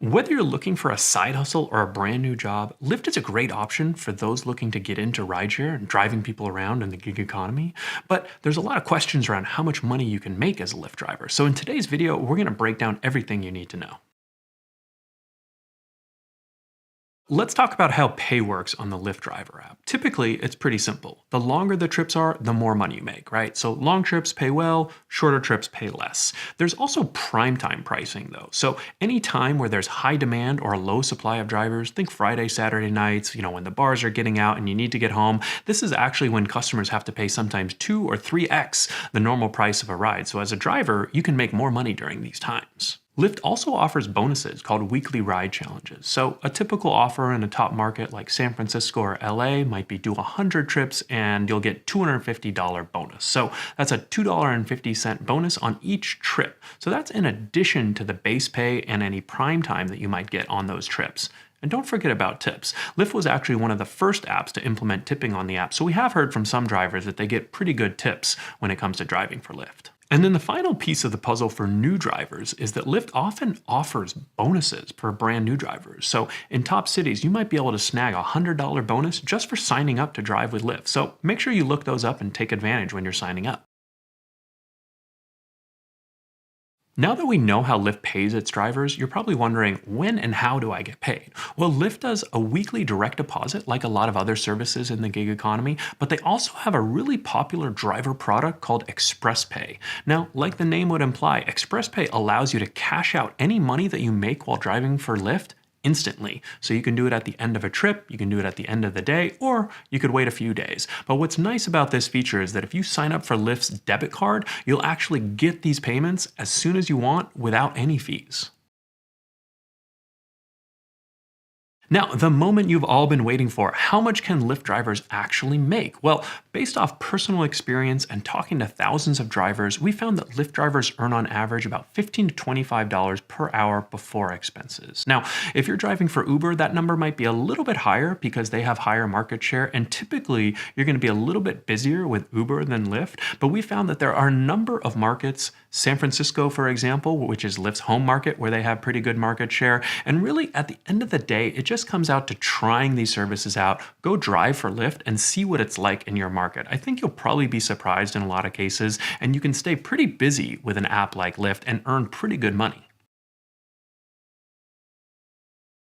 Whether you're looking for a side hustle or a brand new job, Lyft is a great option for those looking to get into rideshare and driving people around in the gig economy. But there's a lot of questions around how much money you can make as a Lyft driver. So in today's video, we're going to break down everything you need to know. Let's talk about how pay works on the Lyft driver app. Typically, it's pretty simple. The longer the trips are, the more money you make, right? So long trips pay well, shorter trips pay less. There's also prime time pricing though. So any time where there's high demand or a low supply of drivers, think Friday, Saturday nights, when the bars are getting out and you need to get home, this is actually when customers have to pay sometimes 2 or 3x the normal price of a ride. So as a driver, you can make more money during these times. Lyft also offers bonuses called weekly ride challenges. So a typical offer in a top market like San Francisco or LA might be do 100 trips and you'll get $250 bonus. So that's a $2.50 bonus on each trip. So that's in addition to the base pay and any prime time that you might get on those trips. And don't forget about tips. Lyft was actually one of the first apps to implement tipping on the app, so we have heard from some drivers that they get pretty good tips when it comes to driving for Lyft. And then the final piece of the puzzle for new drivers is that Lyft often offers bonuses for brand new drivers. So in top cities, you might be able to snag a $100 bonus just for signing up to drive with Lyft. So make sure you look those up and take advantage when you're signing up. Now that we know how Lyft pays its drivers, you're probably wondering, when and how do I get paid? Well, Lyft does a weekly direct deposit like a lot of other services in the gig economy, but they also have a really popular driver product called Express Pay. Now, like the name would imply, Express Pay allows you to cash out any money that you make while driving for Lyft instantly. So you can do it at the end of a trip, you can do it at the end of the day, or you could wait a few days. But what's nice about this feature is that if you sign up for Lyft's debit card, you'll actually get these payments as soon as you want without any fees. Now, the moment you've all been waiting for, how much can Lyft drivers actually make? Well, based off personal experience and talking to thousands of drivers, we found that Lyft drivers earn on average about $15 to $25 per hour before expenses. Now, if you're driving for Uber, that number might be a little bit higher because they have higher market share, and typically you're going to be a little bit busier with Uber than Lyft, but we found that there are a number of markets, San Francisco, for example, which is Lyft's home market, where they have pretty good market share, and really at the end of the day, it just comes out to trying these services out. Go drive for Lyft and see what it's like in your market. I think you'll probably be surprised in a lot of cases, and you can stay pretty busy with an app like Lyft and earn pretty good money.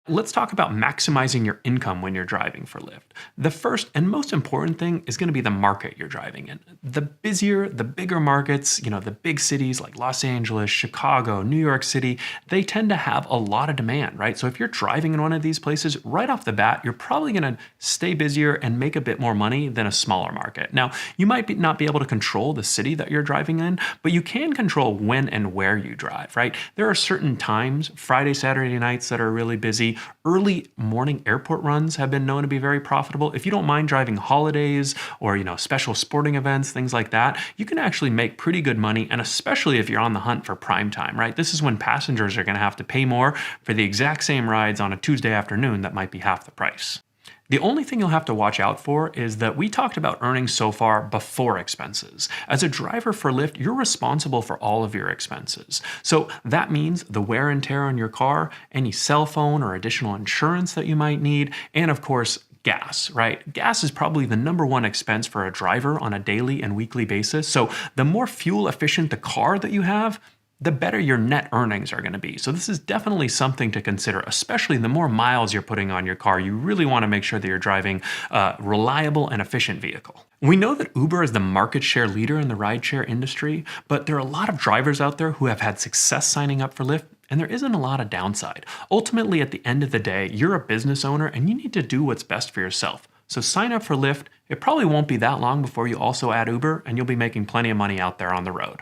Let's talk about maximizing your income when you're driving for Lyft. The first and most important thing is going to be the market you're driving in. The busier, the bigger markets, the big cities like Los Angeles, Chicago, New York City, they tend to have a lot of demand, right? So if you're driving in one of these places, right off the bat, you're probably going to stay busier and make a bit more money than a smaller market. Now, you might not be able to control the city that you're driving in, but you can control when and where you drive, right? There are certain times, Friday, Saturday nights, that are really busy. Early morning airport runs have been known to be very profitable. If you don't mind driving holidays or, special sporting events, things like that, you can actually make pretty good money, and especially if you're on the hunt for prime time, right? This is when passengers are going to have to pay more for the exact same rides on a Tuesday afternoon that might be half the price. The only thing you'll have to watch out for is that we talked about earnings so far before expenses. As a driver for Lyft, you're responsible for all of your expenses. So that means the wear and tear on your car, any cell phone or additional insurance that you might need, and of course, gas, right? Gas is probably the number one expense for a driver on a daily and weekly basis. So the more fuel efficient the car that you have, the better your net earnings are going to be. So this is definitely something to consider, especially the more miles you're putting on your car. You really want to make sure that you're driving a reliable and efficient vehicle. We know that Uber is the market share leader in the rideshare industry, but there are a lot of drivers out there who have had success signing up for Lyft, and there isn't a lot of downside. Ultimately, at the end of the day, you're a business owner and you need to do what's best for yourself. So sign up for Lyft. It probably won't be that long before you also add Uber, and you'll be making plenty of money out there on the road.